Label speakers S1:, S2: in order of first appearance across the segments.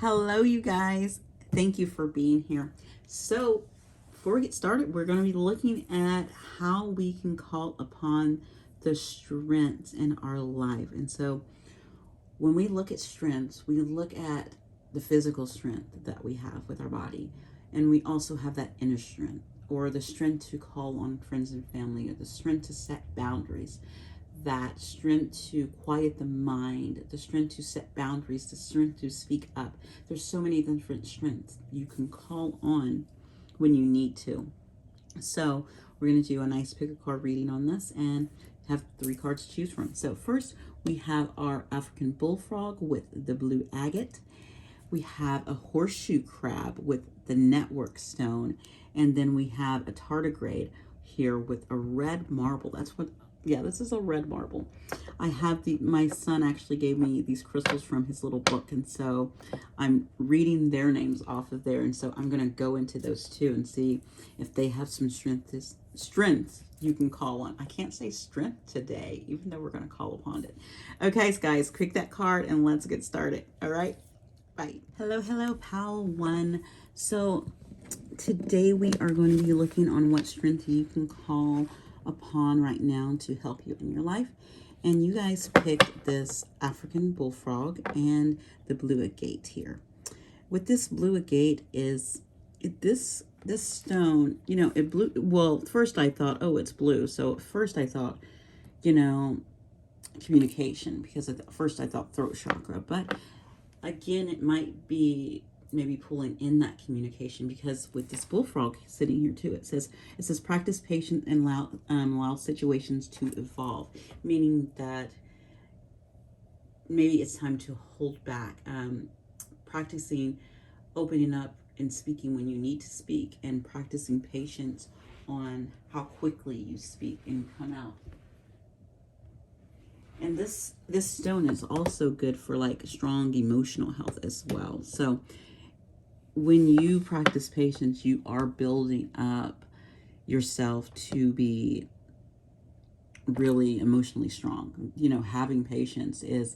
S1: Hello, you guys. Thank you for being here. So, before we get started, we're going to be looking at how we can call upon the strengths in our life. And so, when we look at strengths, we look at the physical strength that we have with our body, and we also have that inner strength, or the strength to call on friends and family, or the strength to set boundaries, that strength to quiet the mind, the strength to set boundaries, the strength to speak up. There's so many different strengths you can call on when you need to. So we're going to do a nice pick a card reading on this and have 3 cards to choose from. So first we have our African Bullfrog with the blue agate. We have a horseshoe crab with the network stone. And then we have a tardigrade here with a red marble. This is a red marble. I have my son actually gave me these crystals from his little book, and so I'm reading their names off of there, and so I'm going to go into those too and see if they have some strength you can call on. I can't say strength today, even though we're going to call upon it. Okay, guys, pick that card and let's get started. All right, bye. Hello, pal one. So today we are going to be looking on what strength you can call upon right now to help you in your life. And you guys picked this African Bullfrog and the blue agate here. With this blue agate is this stone, it blue. Well, first I thought, oh, it's blue. So at first I thought, communication, because at first I thought throat chakra, but again, it might be maybe pulling in that communication, because with this bullfrog sitting here too, it says practice patience and allow situations to evolve, meaning that maybe it's time to hold back, practicing opening up and speaking when you need to speak, and practicing patience on how quickly you speak and come out. And this stone is also good for like strong emotional health as well. So when you practice patience, you are building up yourself to be really emotionally strong. Having patience is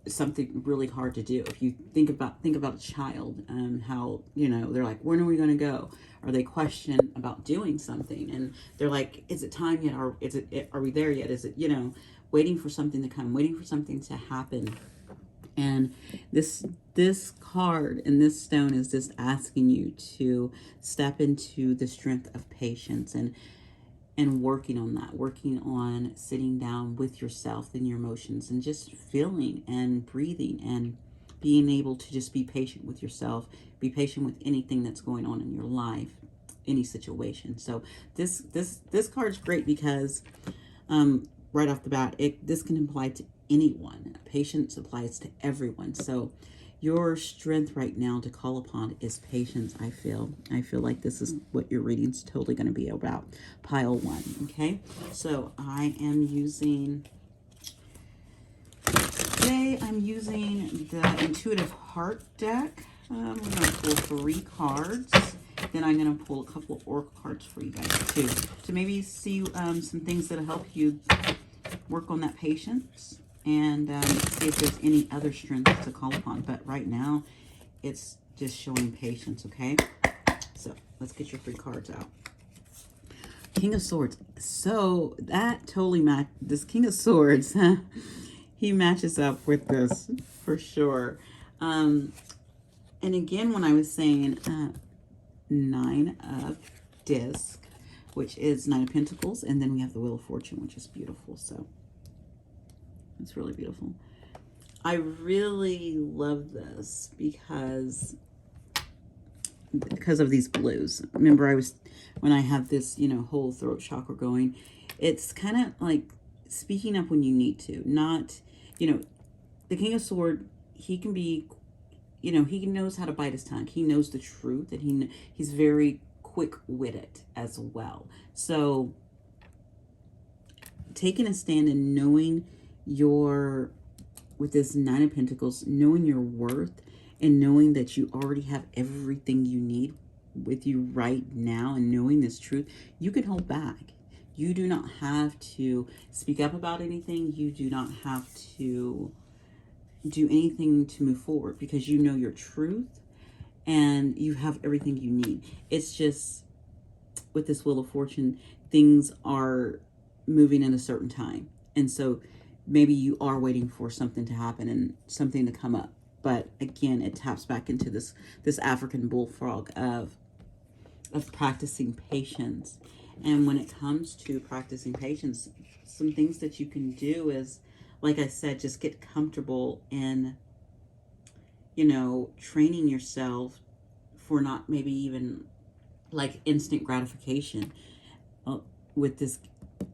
S1: something really hard to do. If you think about a child, how they're like, when are we going to go? Or they question about doing something, and they're like, is it time yet? Or are we there yet? Is it waiting for something to come, waiting for something to happen? And this card and this stone is just asking you to step into the strength of patience and working on that, working on sitting down with yourself and your emotions and just feeling and breathing and being able to just be patient with yourself, be patient with anything that's going on in your life, any situation. So this card's great because right off the bat, this can apply to anyone. Patience applies to everyone. So your strength right now to call upon is patience. I feel like this is what your reading's totally going to be about. Pile 1. Okay, so I'm using the Intuitive Heart deck. We're going to pull 3 cards. Then I'm going to pull a couple of oracle cards for you guys too, to maybe see some things that'll help you work on that patience and see if there's any other strengths to call upon. But right now, it's just showing patience, okay? So let's get your 3 cards out. King of Swords. So that totally this King of Swords, he matches up with this for sure. And again, when I was saying 9 of Disc, which is 9 of Pentacles, and then we have the Wheel of Fortune, which is beautiful. So it's really beautiful. I really love this because of these blues. Remember, when I have this, whole throat chakra going, it's kind of like speaking up when you need to. Not, the King of Swords, he can be, he knows how to bite his tongue. He knows the truth, and he's very quick-witted as well. So taking a stand and knowing with this 9 of Pentacles, knowing your worth and knowing that you already have everything you need with you right now, and knowing this truth, you can hold back. You do not have to speak up about anything. You do not have to do anything to move forward because you know your truth and you have everything you need. It's just with this Wheel of Fortune, things are moving in a certain time. And so maybe you are waiting for something to happen and something to come up. But again, it taps back into this African bullfrog of practicing patience. And when it comes to practicing patience, some things that you can do is, like I said, just get comfortable in, you know, training yourself for not maybe even like instant gratification. With this,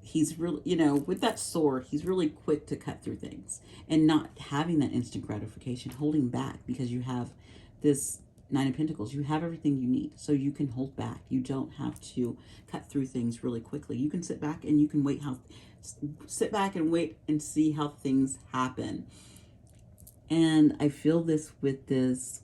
S1: he's really, you know, with that sword, he's really quick to cut through things and not having that instant gratification, holding back because you have this Nine of Pentacles. You have everything you need, so you can hold back. You don't have to cut through things really quickly. You can sit back and you can sit back and wait and see how things happen. And I feel this with this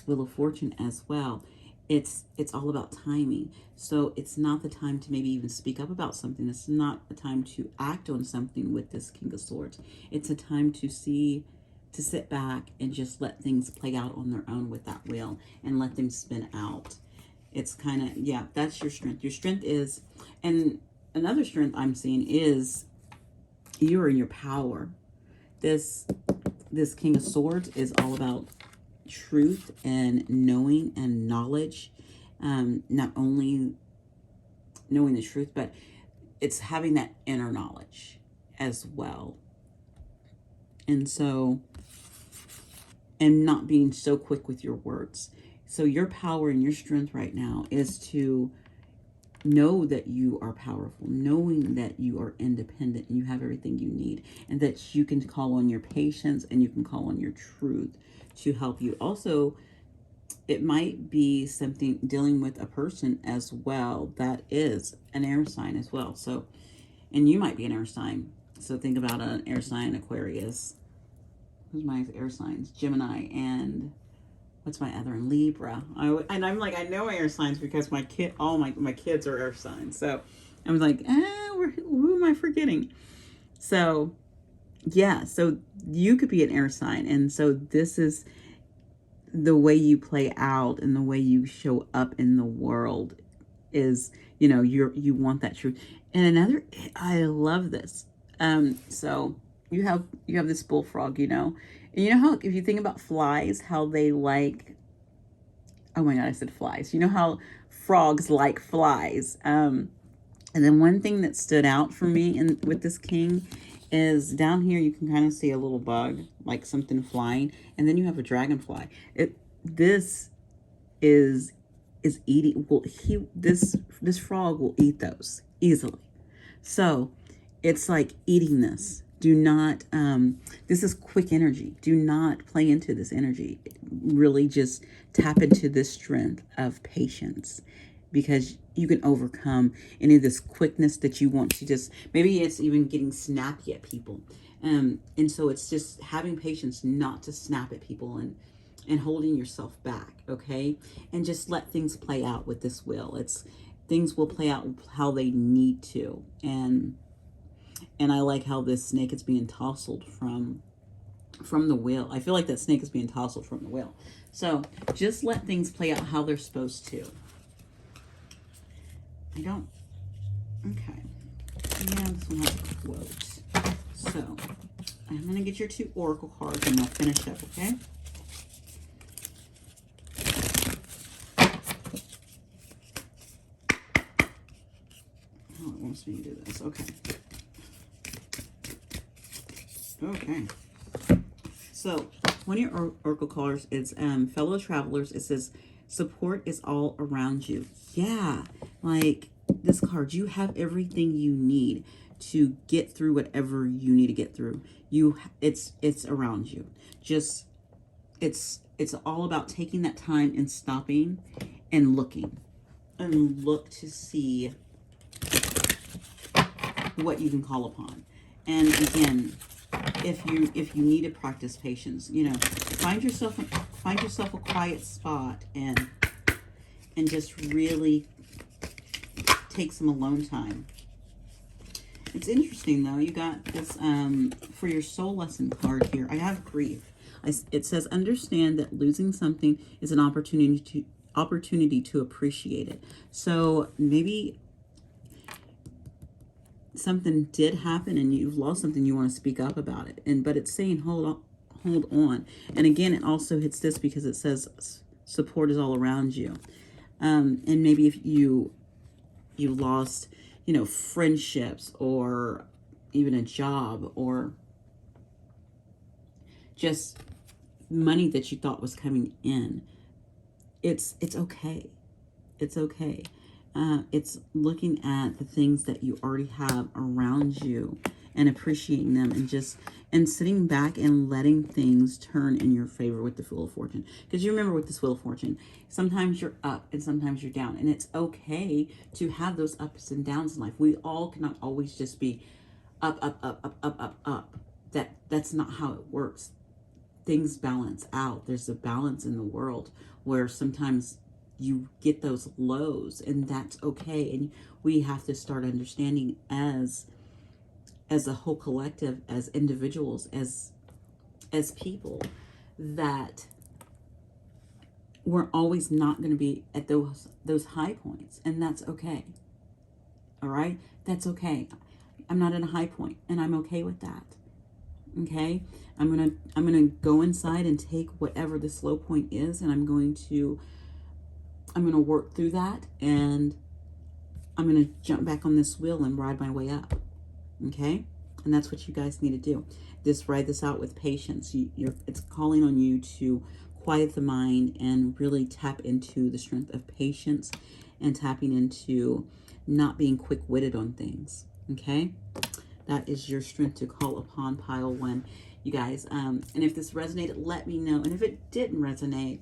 S1: Wheel of Fortune as well. It's all about timing. So it's not the time to maybe even speak up about something. It's not the time to act on something with this King of Swords. It's a time to sit back and just let things play out on their own with that wheel and let them spin out. It's kind of, yeah, that's your strength. Your strength is, and another strength I'm seeing is you're in your power. This King of Swords is all about truth and knowing and knowledge. Not only knowing the truth, but it's having that inner knowledge as well. And so, and not being so quick with your words. So your power and your strength right now is to know that you are powerful, knowing that you are independent and you have everything you need, and that you can call on your patience and you can call on your truth to help you. Also, it might be something dealing with a person as well that is an air sign as well. So, and you might be an air sign. So think about an air sign, Aquarius. Who's my air signs? Gemini, and what's my other one? Libra. And I'm like, I know air signs because all my kids are air signs. So I'm like, who am I forgetting? So yeah, so you could be an air sign. And so this is the way you play out and the way you show up in the world is, you know, you want that truth. And another, I love this. So you have this bullfrog, you know, and you know how, if you think about flies, how they like, oh my God, I said flies. You know how frogs like flies. And then one thing that stood out for me with this king is down here, you can kind of see a little bug, like something flying. And then you have a dragonfly. This is eating, this frog will eat those easily. So it's like eating this. Do not, this is quick energy. Do not play into this energy. Really just tap into this strength of patience, because you can overcome any of this quickness that you want to just, maybe it's even getting snappy at people. And so it's just having patience not to snap at people and holding yourself back, okay? And just let things play out with this wheel. Things will play out how they need to. And I like how this snake is being tousled from the wheel. I feel like that snake is being tousled from the wheel. So just let things play out how they're supposed to. Okay. Yeah, this one has a quote. So I'm going to get your 2 oracle cards and we'll finish up, okay? Oh, it wants me to do this. Okay. Okay. So one of your oracle cards is fellow travelers. It says support is all around you. Yeah, like this card, you have everything you need to get through whatever you need to get through. It's around you. Just it's all about taking that time and stopping and looking and look to see what you can call upon. And again, if you need to practice patience, you know, find yourself a quiet spot and just really take some alone time. It's interesting though, you got this for your soul lesson card here. I have grief. It says, understand that losing something is an opportunity to appreciate it. So maybe something did happen and you've lost something, you want to speak up about it. But it's saying hold on. And again, it also hits this because it says support is all around you. And maybe if you lost, friendships or even a job or just money that you thought was coming in, it's okay. It's okay. It's looking at the things that you already have around you and appreciating them, and sitting back and letting things turn in your favor with the Wheel of Fortune. Because you remember with this Wheel of Fortune, sometimes you're up and sometimes you're down, and it's okay to have those ups and downs in life. We all cannot always just be up, up, up, up, up, up, up. That's not how it works. Things balance out. There's a balance in the world where sometimes you get those lows, and that's okay. And we have to start understanding as a whole collective, as individuals, as people, that we're always not going to be at those high points, and that's okay. All right, that's okay. I'm not at a high point, and I'm okay with that. Okay, I'm gonna go inside and take whatever the slow point is, and I'm gonna work through that, and I'm gonna jump back on this wheel and ride my way up. Okay, and that's what you guys need to do. Ride this out with patience. It's calling on you to quiet the mind and really tap into the strength of patience and tapping into not being quick-witted on things. Okay, that is your strength to call upon, pile 1, you guys. And if this resonated, let me know. And if it didn't resonate,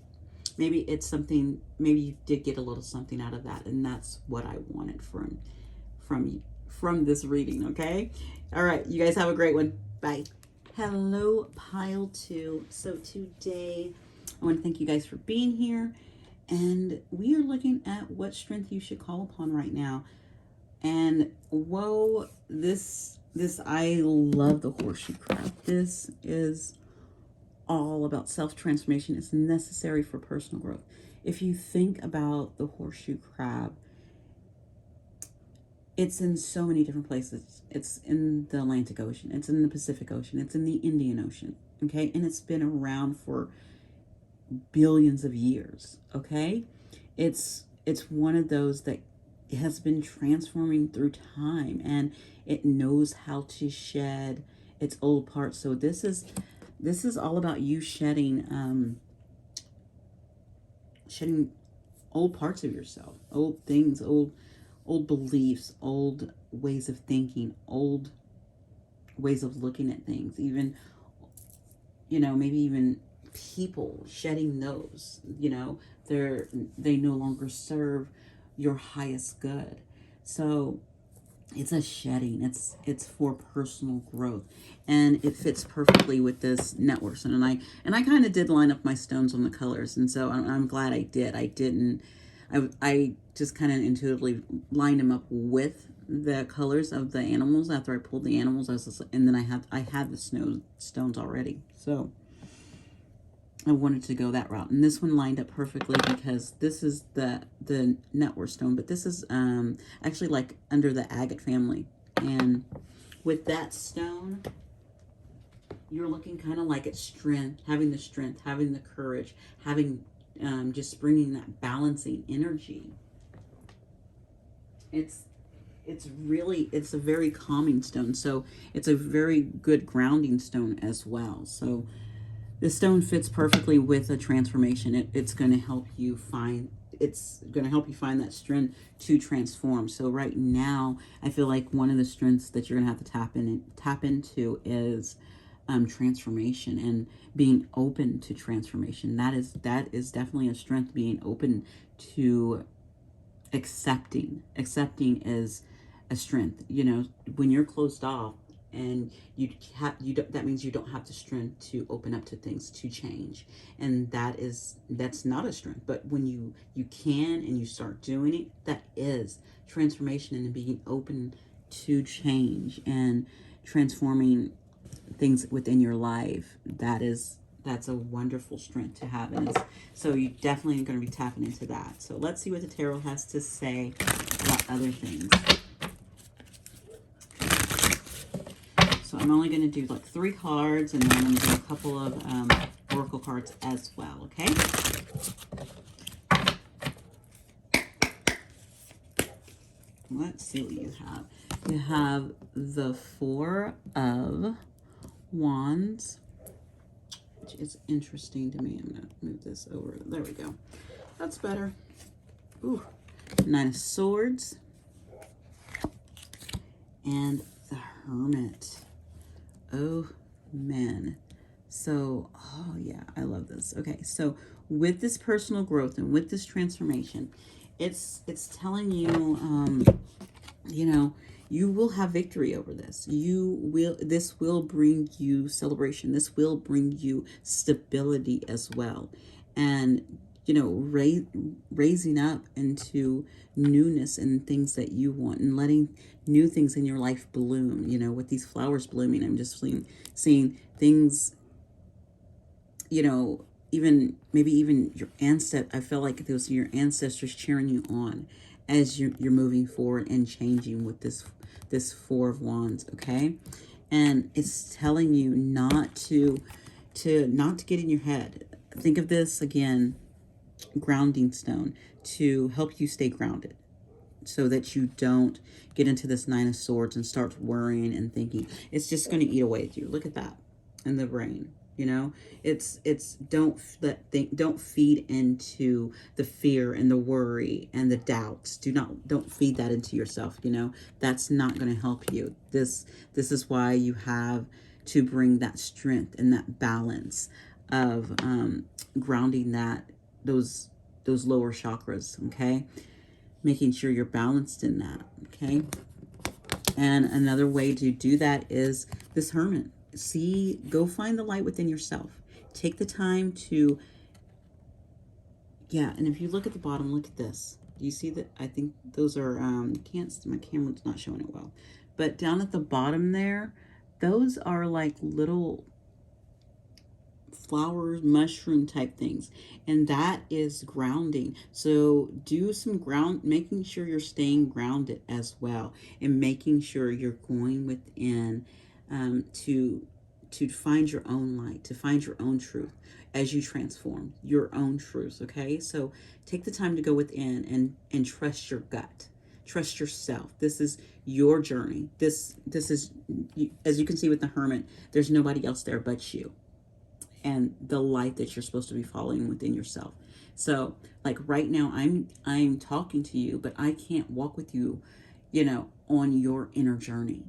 S1: maybe it's something, maybe you did get a little something out of that, and that's what I wanted from this reading. Okay, all right, you guys have a great one. Bye. Hello, pile 2. So today I want to thank you guys for being here, and we are looking at what strength you should call upon right now. And whoa, this I love the horseshoe crab. This is all about self-transformation. It's necessary for personal growth. If you think about the horseshoe crab, it's in so many different places. It's in the Atlantic Ocean. It's in the Pacific Ocean. It's in the Indian Ocean. Okay, and it's been around for billions of years. Okay, it's one of those that has been transforming through time, and it knows how to shed its old parts. So this is all about you shedding old parts of yourself, old things, old beliefs, old ways of thinking, old ways of looking at things, even, maybe even people, shedding those, they no longer serve your highest good. So it's a shedding. It's for personal growth, and it fits perfectly with this network stone. And I kind of did line up my stones on the colors, and so I'm glad I did. I just kind of intuitively lined them up with the colors of the animals. After I pulled the animals, and then I had the stones already, so I wanted to go that route. And this one lined up perfectly because this is the network stone, but this is actually like under the agate family. And with that stone, you're looking kind of like at strength, having the courage, having just bringing that balancing energy. It's a very calming stone, so it's a very good grounding stone as well. So the stone fits perfectly with a transformation. It's going to help you find that strength to transform. So right now, I feel like one of the strengths that you're going to have to tap into is transformation and being open to transformation. That is definitely a strength, being open to accepting. Accepting is a strength. When you're closed off, and that means you don't have the strength to open up to things, to change, and that's not a strength. But when you can and you start doing it, that is transformation, and being open to change and transforming things within your life. That is that's a wonderful strength to have. And so you definitely are going to be tapping into that. So let's see what the tarot has to say about other things. So I'm only going to do like 3 cards, and then I'm going to do a couple of oracle cards as well, okay? Let's see what you have. You have the 4 of Wands, which is interesting to me. I'm going to move this over. There we go. That's better. Ooh. 9 of Swords. And the Hermit. Oh, man. So, oh, yeah, I love this. Okay, so with this personal growth and with this transformation, it's telling you, you know, you will have victory over this. This will bring you celebration. This will bring you stability as well. And, you know, raising up into newness and things that you want, and letting new things in your life bloom, you know, with these flowers blooming. I'm just seeing things, you know, maybe even your ancestor. I feel like those are your ancestors cheering you on as you're moving forward and changing with this 4 of Wands, okay? And it's telling you not to get in your head. Think of this again, grounding stone, to help you stay grounded, so that you don't get into this 9 of Swords and start worrying and thinking. It's just going to eat away at you. Look at that in the brain. You know, it's don't feed into the fear and the worry and the doubts. Don't feed that into yourself. You know, that's not going to help you. This is why you have to bring that strength and that balance of grounding those lower chakras. Okay, making sure you're balanced in that. Okay, and another way to do that is this Hermit. Go find the light within yourself. Take the time to, yeah, and if you look at the bottom, look at this. Do you see that? I think those are, my camera's not showing it well. But down at the bottom there, those are like little flowers, mushroom type things. And that is grounding. So do some making sure you're staying grounded as well. And making sure you're going within to find your own light, to find your own truth as you transform your own truths, okay? So take the time to go within and trust your gut. Trust yourself. This is your journey. This is, as you can see with the Hermit, there's nobody else there but you and the light that you're supposed to be following within yourself. So like right now, I'm talking to you, but I can't walk with you, you know, on your inner journey.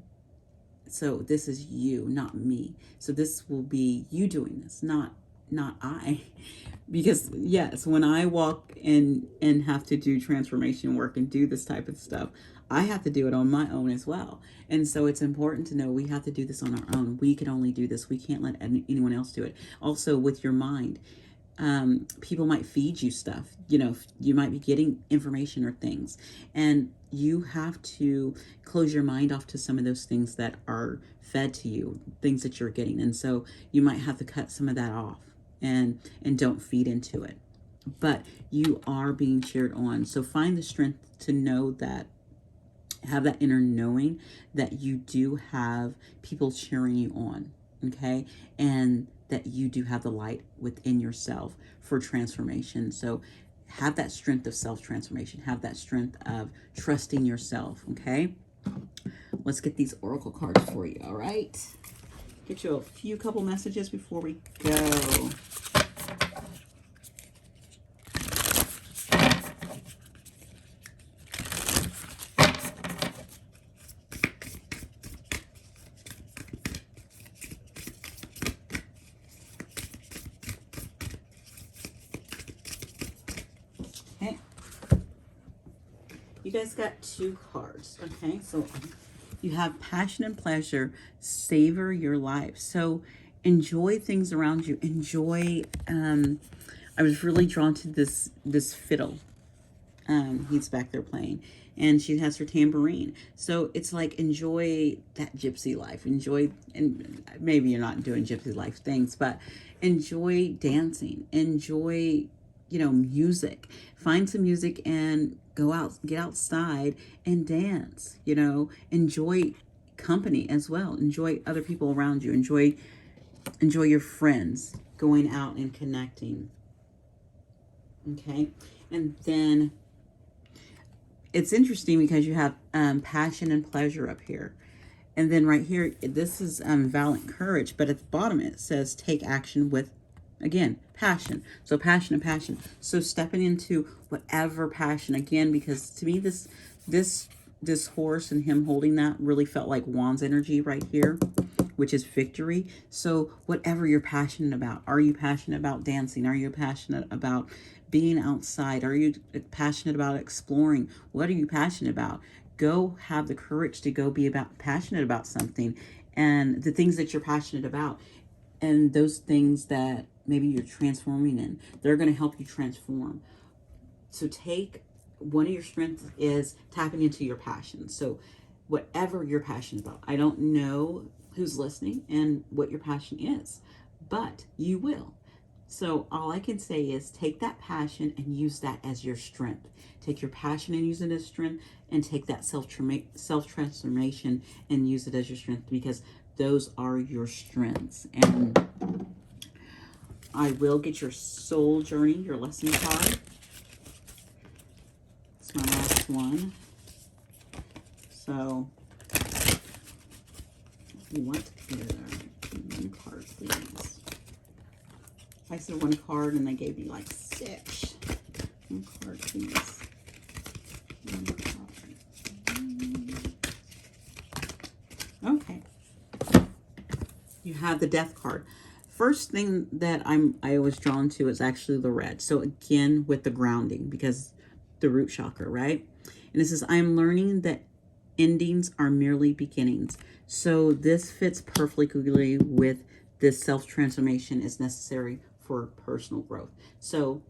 S1: So this is you, not me. So this will be you doing this, not I. Because yes, when I walk and have to do transformation work and do this type of stuff, I have to do it on my own as well. And so it's important to know we have to do this on our own. We can only do this. We can't let anyone else do it. Also with your mind, people might feed you stuff. You know, you might be getting information or things, and you have to close your mind off to some of those things that are fed to you, things that you're getting. And so you might have to cut some of that off and don't feed into it. But you are being cheered on. So find the strength to know that, have that inner knowing that you do have people cheering you on, okay? And that you do have the light within yourself for transformation. So have that strength of self-transformation. Have that strength of trusting yourself, okay? Let's get these oracle cards for you, all right? Get you a couple messages before we go. You guys got 2 cards, okay? So you have passion and pleasure, savor your life. So enjoy things around you. Enjoy, I was really drawn to this fiddle. He's back there playing. And she has her tambourine. So it's like, enjoy that gypsy life. Enjoy, and maybe you're not doing gypsy life things, but enjoy dancing. Enjoy, music. Find some music and go out, get outside and dance. Enjoy company as well. Enjoy other people around you. Enjoy your friends, going out and connecting. Okay. And then it's interesting because you have passion and pleasure up here. And then right here, this is valiant courage. But at the bottom, it says take action with, again, passion. So passion and passion. So stepping into whatever passion, again, because to me, this horse and him holding that really felt like Wands energy right here, which is victory. So whatever you're passionate about, are you passionate about dancing? Are you passionate about being outside? Are you passionate about exploring? What are you passionate about? Go have the courage to go be passionate about something, and the things that you're passionate about, and those things that maybe you're transforming in, they're going to help you transform. So take one of your strengths is tapping into your passion. So whatever you're passionate about, I don't know who's listening and what your passion is, but you will. So all I can say is take that passion and use that as your strength. Take your passion and use it as strength, and take that self-transformation and use it as your strength, because those are your strengths. And I will get your soul journey, your lesson card. It's my last one. So you want to get one card, please. I said one card and they gave me like 6. One card, please. One card. Okay. You have the Death card. First thing that I was drawn to is actually the red. So again, with the grounding, because the root chakra, right? And it says, I'm learning that endings are merely beginnings. So this fits perfectly with this self-transformation is necessary for personal growth. So,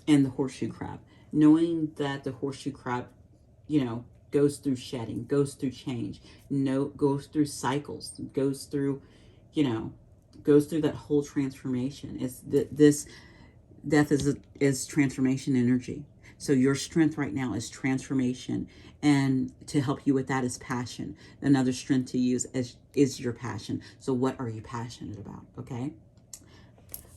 S1: and the horseshoe crab, knowing that the horseshoe crab, goes through shedding, goes through change, goes through cycles, goes through that whole transformation. It's this death is transformation energy. So your strength right now is transformation, and to help you with that is passion. Another strength to use is your passion. So what are you passionate about? Okay.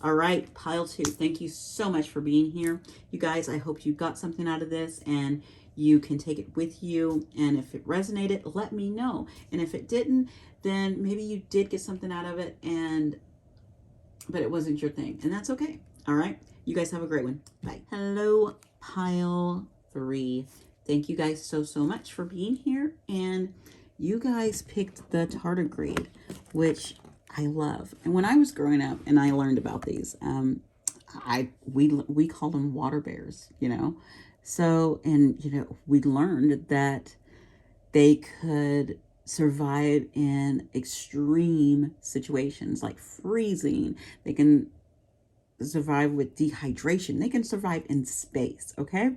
S1: All right, pile 2. Thank you so much for being here. You guys, I hope you got something out of this and you can take it with you. And if it resonated, let me know. And if it didn't, then maybe you did get something out of it, but it wasn't your thing. And that's okay. All right. You guys have a great one. Bye. Hello, pile 3. Thank you guys so much for being here. And you guys picked the tardigrade, which I love. And when I was growing up and I learned about these, we call them water bears, So, and, we learned that they could survive in extreme situations like freezing. They can survive with dehydration. They can survive in space, okay?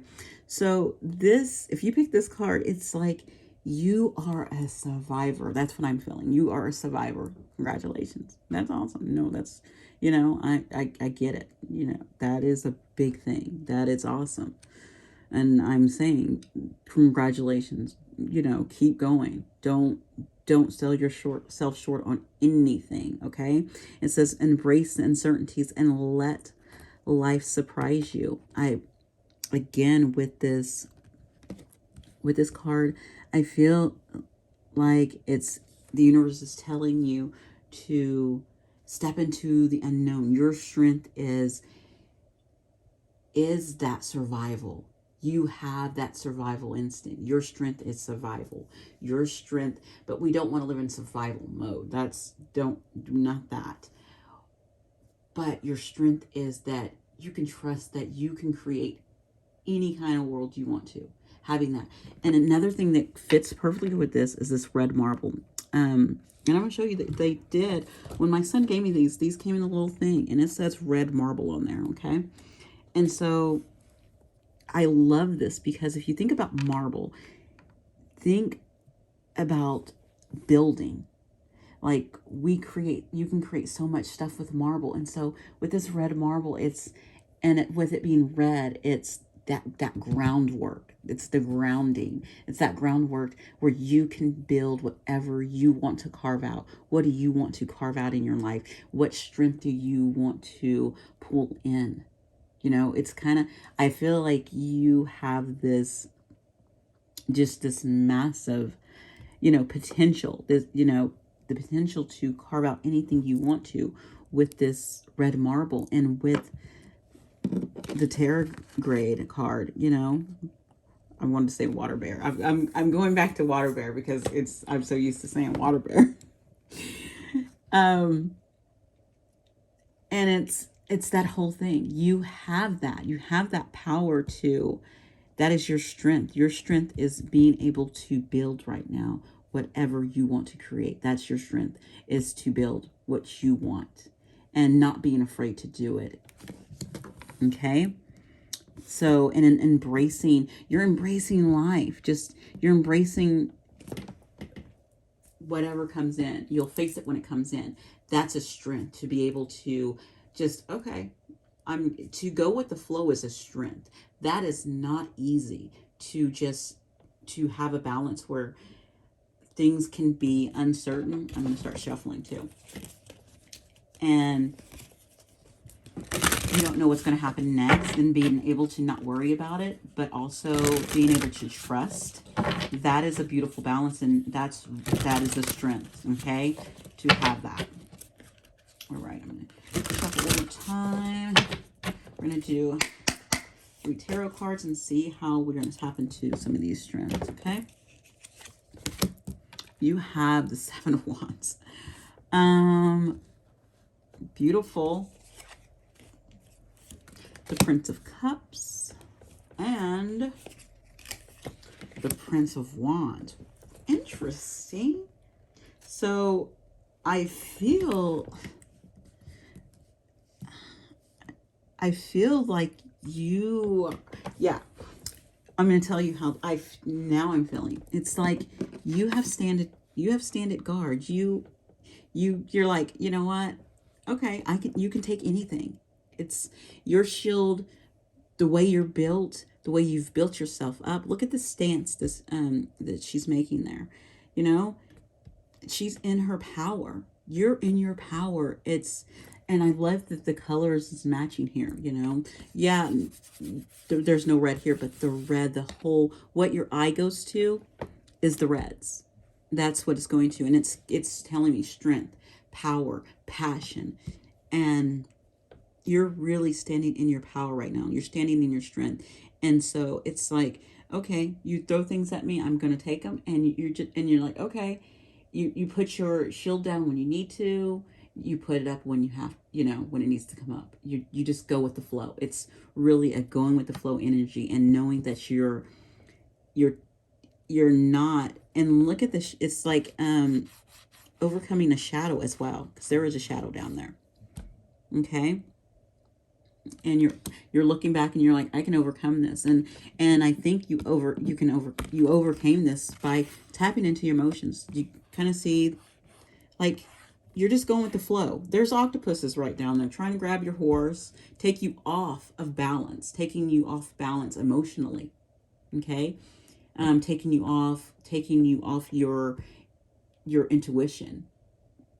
S1: So this, if you pick this card, it's like you are a survivor. That's what I'm feeling. You are a survivor. Congratulations. That's awesome. No, that's, I get it. That is a big thing. That is awesome. And I'm saying congratulations. Keep going. Don't sell yourself short on anything, okay? It says embrace the uncertainties and let life surprise you. Again, with this card, I feel like the universe is telling you to step into the unknown. Your strength is that survival. You have that survival instinct. Your strength is survival. Your strength, but we don't want to live in survival mode. Not that. But your strength is that you can trust that you can create any kind of world you want to. Having that. And another thing that fits perfectly with this is this red marble. And I'm going to show you that they did, when my son gave me these came in a little thing, and it says red marble on there, okay? And so I love this because if you think about marble, think about building. Like you can create so much stuff with marble. And so with this red marble, with it being red, it's that groundwork. It's the grounding. It's that groundwork where you can build whatever you want to carve out. What do you want to carve out in your life? What strength do you want to pull in? You know, it's kind of, I feel like you have this massive, potential, the potential to carve out anything you want to with this red marble and with the Tardigrade card. I wanted to say water bear. I'm going back to water bear because I'm so used to saying water bear. And it's that whole thing. You have that power that is your strength. Your strength is being able to build right now whatever you want to create. That's your strength, is to build what you want and not being afraid to do it. Okay? So, and you're embracing life. You're embracing whatever comes in. You'll face it when it comes in. That's a strength, to be able to to go with the flow is a strength. That is not easy, to have a balance where things can be uncertain. I'm going to start shuffling too. And you don't know what's going to happen next, and being able to not worry about it, but also being able to trust. That is a beautiful balance, and that is a strength, okay, to have that. All right, I'm going to shuffle one more time. We're going to do 3 tarot cards and see how we're going to tap into some of these strengths, okay? You have the 7 of Wands. Beautiful. The Prince of Cups and the Prince of Wands. Interesting. So I feel like I'm going to tell you how I'm feeling. It's like you have stand guard. You're like, you know what? Okay, you can take anything. It's your shield, the way you're built, the way you've built yourself up. Look at the stance that she's making there. She's in her power. You're in your power. And I love that the colors is matching here, Yeah, there's no red here, but the red, what your eye goes to is the reds. That's what it's going to. And it's telling me strength, power, passion. And you're really standing in your power right now. You're standing in your strength. And so it's like, okay, you throw things at me, I'm going to take them. And you're like, okay, you put your shield down when you need to. You put it up when you have, when it needs to come up. You just go with the flow. It's really a going with the flow energy, and knowing that you're not. And look at this. It's like overcoming a shadow as well, because there is a shadow down there. Okay. And you're looking back and you're like, I can overcome this. And I think you overcame this by tapping into your emotions. You kind of see, like, you're just going with the flow. There's octopuses right down there trying to grab your horse, take you off of balance, taking you off balance emotionally. Okay. Taking you off your intuition,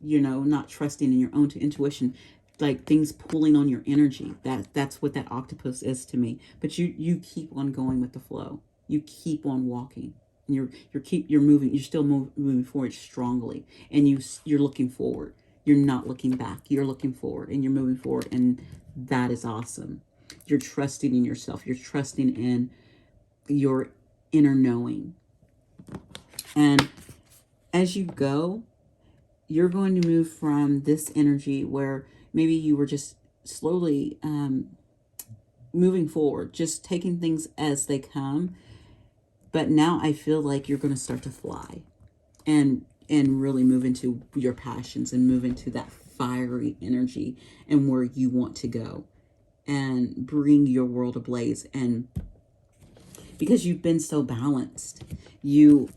S1: not trusting in your own intuition, like things pulling on your energy. That's what that octopus is to me. But you keep on going with the flow. You keep on walking, and you're moving. You're still moving forward strongly, and you're looking forward. You're not looking back. You're looking forward, and you're moving forward, and that is awesome. You're trusting in yourself. You're trusting in your inner knowing. And as you go, you're going to move from this energy where maybe you were just slowly moving forward, just taking things as they come. But now I feel like you're going to start to fly and really move into your passions and move into that fiery energy and where you want to go and bring your world ablaze. And because you've been so balanced. You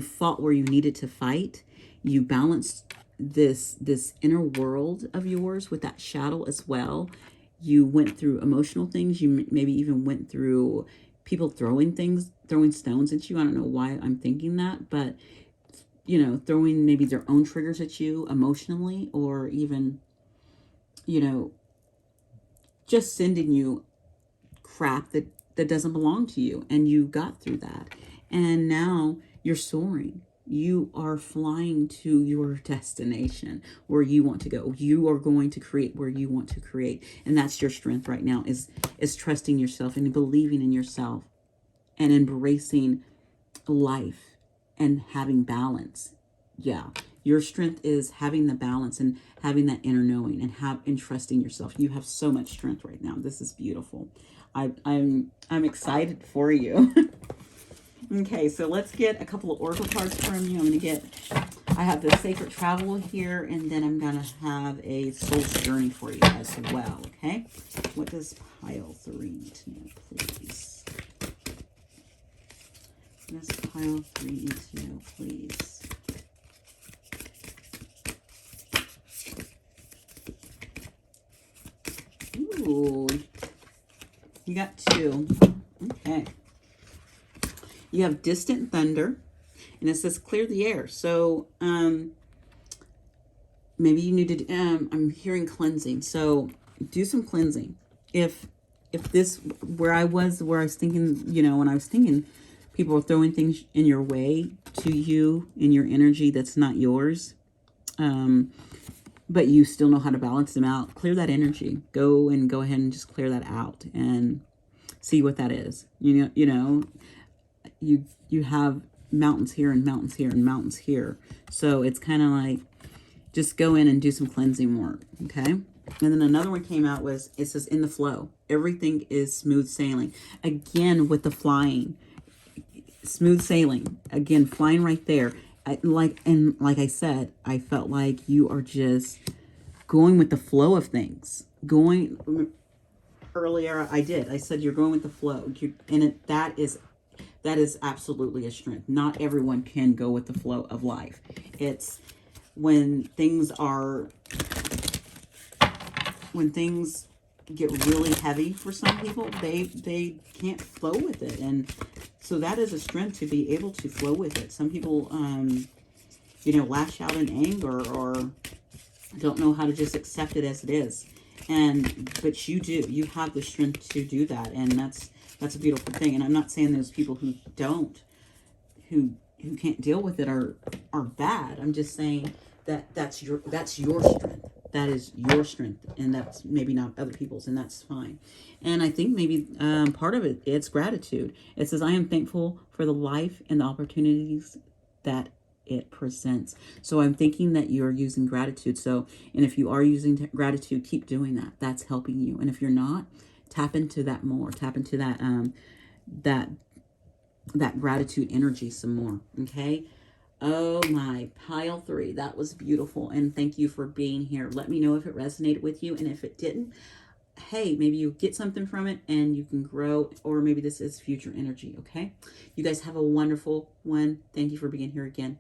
S1: fought where you needed to fight. You balanced this inner world of yours with that shadow as well. You went through emotional things. You maybe even went through people throwing stones at you. I don't know why I'm thinking that, but you know, throwing maybe their own triggers at you emotionally, or even, you know, just sending you crap that doesn't belong to you. And you got through that. And now you're soaring. You are flying to your destination where you want to go. You are going to create where you want to create. And that's your strength right now, is trusting yourself and believing in yourself and embracing life and having balance. Yeah. Your strength is having the balance and having that inner knowing and trusting yourself. You have so much strength right now. This is beautiful. I'm excited for you. Okay, so let's get a couple of oracle cards from you. I have the Sacred Travel here, and then I'm going to have a Soul's Journey for you as well, okay? What does pile 3 need to know, please? What does pile 3 need to know, please? Ooh, you got 2. Okay. You have Distant Thunder, and it says clear the air. So maybe you need to, I'm hearing cleansing. So do some cleansing. If this, where I was thinking, you know, when I was thinking people are throwing things in your way to you, in your energy that's not yours, but you still know how to balance them out, clear that energy. Go ahead and just clear that out and see what that is. You know, you have mountains here and mountains here and mountains here. So it's kind of like, just go in and do some cleansing work, okay? And then another one came out, it says in the flow. Everything is smooth sailing. Again, with the flying. Smooth sailing. Again, flying right there. Like I said, I felt like you are just going with the flow of things. Earlier I said you're going with the flow. That is absolutely a strength. Not everyone can go with the flow of life. It's when things get really heavy for some people, they can't flow with it. And so that is a strength, to be able to flow with it. Some people, you know, lash out in anger or don't know how to just accept it as it is. But you have the strength to do that. And that's a beautiful thing. And I'm not saying those people who can't deal with it are bad. I'm just saying that's your strength. That is your strength, and that's maybe not other people's, and that's fine. And I think maybe part of it's gratitude. It says, I am thankful for the life and the opportunities that it presents. So I'm thinking that you're using gratitude. So, and if you are using gratitude, keep doing that. That's helping you. And if you're not, tap into that more. Tap into that that gratitude energy some more. Okay. Oh my, pile 3. That was beautiful. And thank you for being here. Let me know if it resonated with you. And if it didn't, hey, maybe you get something from it and you can grow, or maybe this is future energy. Okay. You guys have a wonderful one. Thank you for being here again.